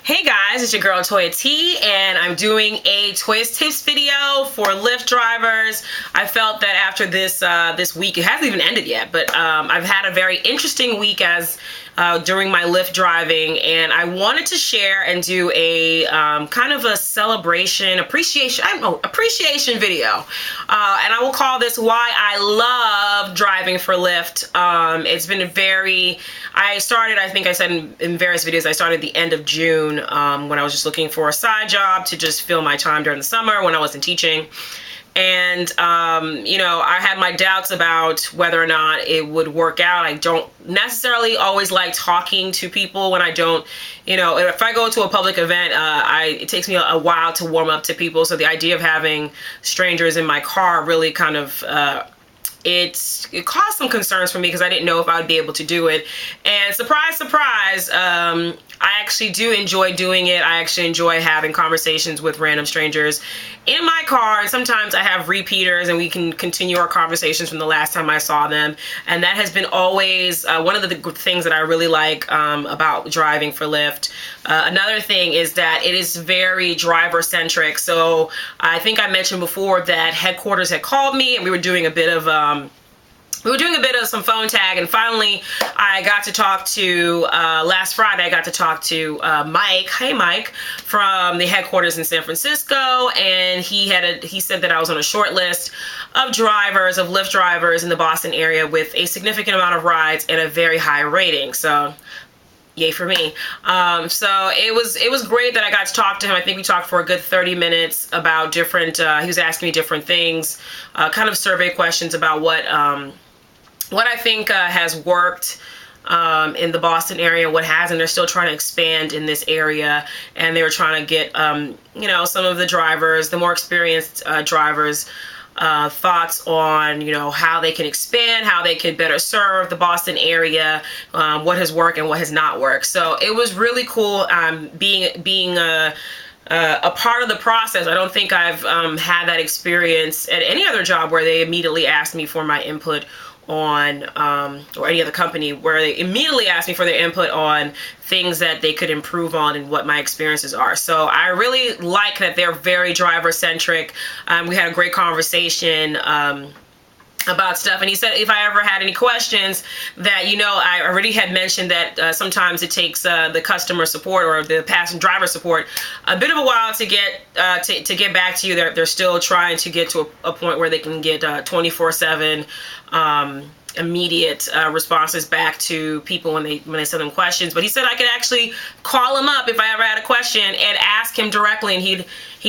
Hey guys, it's your girl Toya T, and I'm doing a Toya's Tips video for Lyft drivers. I felt that after this week, it hasn't even ended yet, but I've had a very interesting week during my Lyft driving, and I wanted to share and do a kind of a celebration, appreciation video, and I will call this "Why I Love Driving for Lyft." It's been I think I said in various videos, I started the end of June when I was just looking for a side job to just fill my time during the summer when I wasn't teaching. And, I had my doubts about whether or not it would work out. I don't necessarily always like talking to people when I don't, if I go to a public event, it takes me a while to warm up to people. So the idea of having strangers in my car really kind of, it caused some concerns for me because I didn't know if I would be able to do it. And surprise, surprise, I actually do enjoy doing it. I actually enjoy having conversations with random strangers in my car. And sometimes I have repeaters and we can continue our conversations from the last time I saw them. And that has been always one of the things that I really like about driving for Lyft. Another thing is that it is very driver centric. So I think I mentioned before that headquarters had called me and we were doing a bit of some phone tag, and finally I got to talk to, last Friday I got to talk to Mike, hey Mike, from the headquarters in San Francisco, and he said that I was on a short list of Lyft drivers in the Boston area with a significant amount of rides and a very high rating, so yay for me. So it was great that I got to talk to him. I think we talked for a good 30 minutes about different, he was asking me different things, kind of survey questions about what I think has worked in the Boston area, what hasn't. They're still trying to expand in this area, and they were trying to get, some of the drivers, the more experienced drivers, thoughts on, how they can expand, how they can better serve the Boston area, what has worked and what has not worked. So it was really cool being a part of the process. I don't think I've had that experience at any other job where they immediately asked me for my input on, or any other company where they immediately asked me for their input on things that they could improve on and what my experiences are. So I really like that they're very driver centric. We had a great conversation about stuff, and he said if I ever had any questions that, I already had mentioned that sometimes it takes the customer support or the passenger driver support a bit of a while to get back to you. They're still trying to get to a point where they can get 24/7 immediate responses back to people when they send them questions. But he said I could actually call him up if I ever had a question and ask him directly, and he'd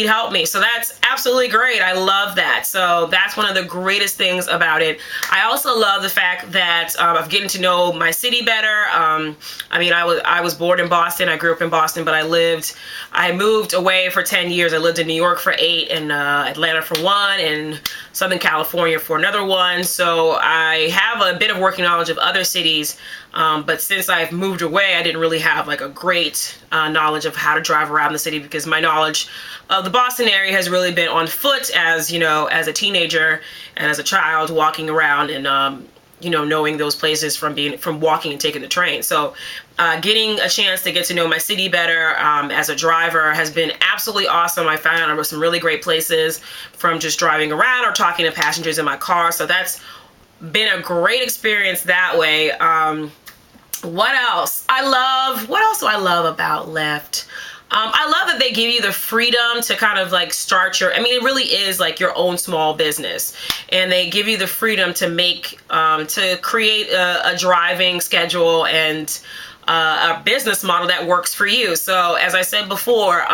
help me. So that's absolutely great. I love that. So that's one of the greatest things about it. I also love the fact that I'm getting to know my city better. I was born in Boston. I grew up in Boston, but I moved away for 10 years. I lived in New York for 8, and Atlanta for 1, and Southern California for another 1. So I have a bit of working knowledge of other cities, but since I've moved away, I didn't really have like a great knowledge of how to drive around the city, because my knowledge of the Boston area has really been on foot as a teenager and as a child, walking around and knowing those places from walking and taking the train. So getting a chance to get to know my city better as a driver has been absolutely awesome. I found out there were some really great places from just driving around or talking to passengers in my car. So that's been a great experience that way. What else do I love about Lyft? I love that they give you the freedom to kind of like start it really is like your own small business, and they give you the freedom to create a driving schedule and a business model that works for you. So as I said before,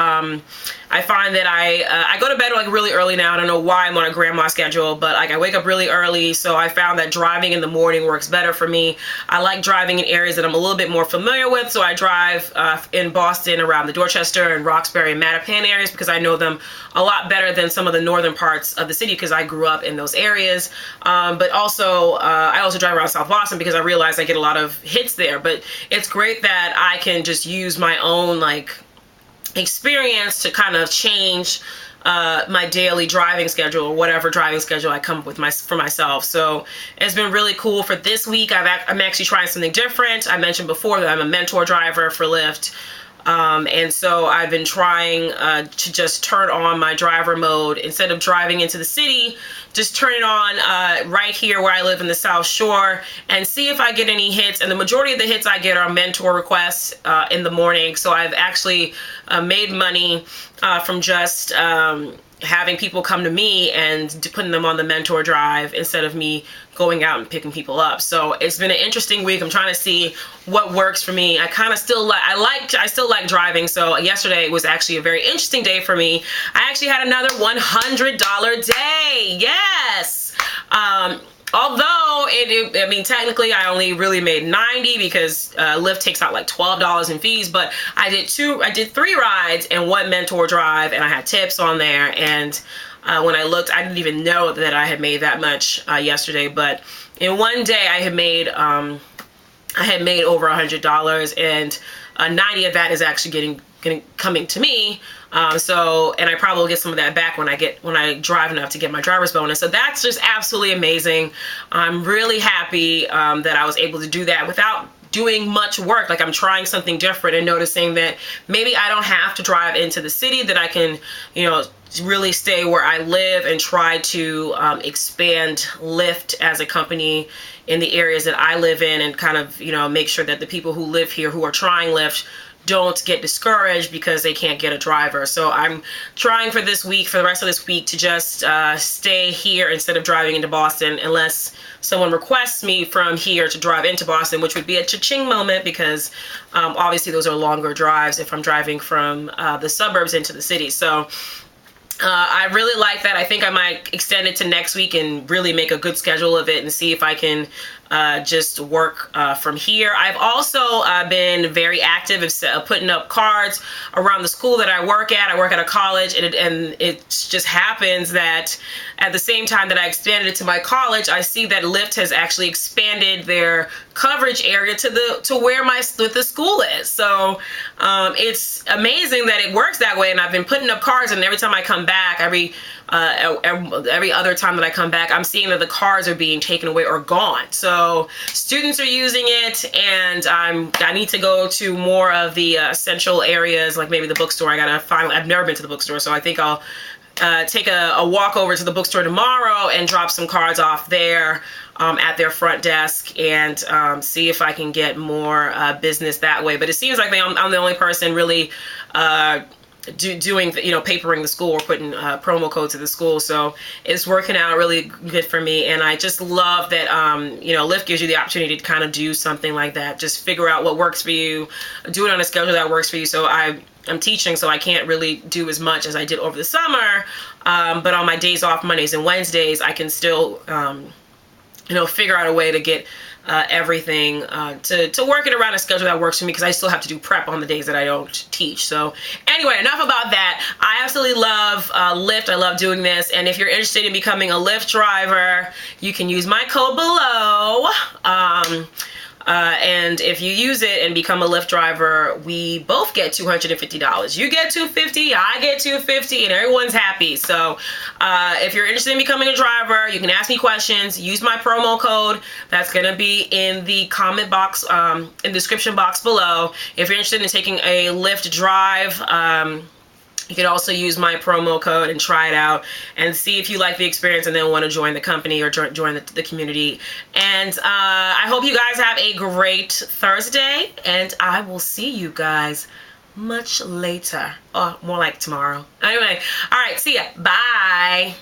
I find that I go to bed like really early now. I don't know why I'm on a grandma schedule, but like I wake up really early. So I found that driving in the morning works better for me. I like driving in areas that I'm a little bit more familiar with. So I drive in Boston around the Dorchester and Roxbury and Mattapan areas because I know them a lot better than some of the northern parts of the city because I grew up in those areas. But also, I also drive around South Boston because I realize I get a lot of hits there. But it's great that I can just use my own experience to kind of change my daily driving schedule or whatever driving schedule I come up with for myself. So it's been really cool for this week. I'm actually trying something different. I mentioned before that I'm a mentor driver for Lyft. And so I've been trying to just turn on my driver mode instead of driving into the city. Just turn it on right here where I live in the South Shore and see if I get any hits. And the majority of the hits I get are mentor requests in the morning. So I've actually made money from just having people come to me and putting them on the mentor drive instead of me going out and picking people up. So it's been an interesting week. I'm trying to see what works for me. I kind of still I still like driving. So yesterday was actually a very interesting day for me. I actually had another $100 day. Yes. Although I mean, technically I only really made 90 because Lyft takes out like $12 in fees, but I did 3 rides and 1 mentor drive, and I had tips on there. And when I looked, I didn't even know that I had made that much yesterday, but in one day I had made over $100, and 90 of that is actually coming to me. And I probably will get some of that back when I drive enough to get my driver's bonus. So that's just absolutely amazing. I'm really happy that I was able to do that without doing much work. Like, I'm trying something different and noticing that maybe I don't have to drive into the city, that I can, really stay where I live and try to expand Lyft as a company in the areas that I live in, and kind of, make sure that the people who live here who are trying Lyft don't get discouraged because they can't get a driver. So I'm trying for the rest of this week, to just stay here instead of driving into Boston, unless someone requests me from here to drive into Boston, which would be a cha-ching moment, because obviously those are longer drives if I'm driving from the suburbs into the city. So I really like that. I think I might extend it to next week and really make a good schedule of it and see if I can just work from here. I've also been very active of putting up cards around the school that I work at. I work at a college, and it just happens that at the same time that I expanded it to my college, I see that Lyft has actually expanded their coverage area to where the school is. So it's amazing that it works that way. And I've been putting up cards, and every time I come back, every other time that I come back, I'm seeing that the cards are being taken away or gone. So students are using it, and I need to go to more of the central areas, like maybe the bookstore. I've never been to the bookstore, so I think I'll take a walk over to the bookstore tomorrow and drop some cards off there at their front desk, and see if I can get more business that way. But it seems like I'm the only person really doing, papering the school or putting promo codes to the school. So it's working out really good for me. And I just love that, Lyft gives you the opportunity to kind of do something like that. Just figure out what works for you, do it on a schedule that works for you. So I'm teaching, so I can't really do as much as I did over the summer. But on my days off, Mondays and Wednesdays, I can still, figure out a way to get everything to work it around a schedule that works for me, because I still have to do prep on the days that I don't teach. So anyway, enough about that. I absolutely love Lyft. I love doing this. And if you're interested in becoming a Lyft driver, you can use my code below. And if you use it and become a Lyft driver, we both get $250. You get $250, I get $250, and everyone's happy. So if you're interested in becoming a driver, you can ask me questions. Use my promo code. That's going to be in the comment box, in the description box below. If you're interested in taking a Lyft drive, you can also use my promo code and try it out and see if you like the experience and then want to join the company or join the community. And I hope you guys have a great Thursday, and I will see you guys much later. Or more like tomorrow. Anyway, all right, see ya. Bye.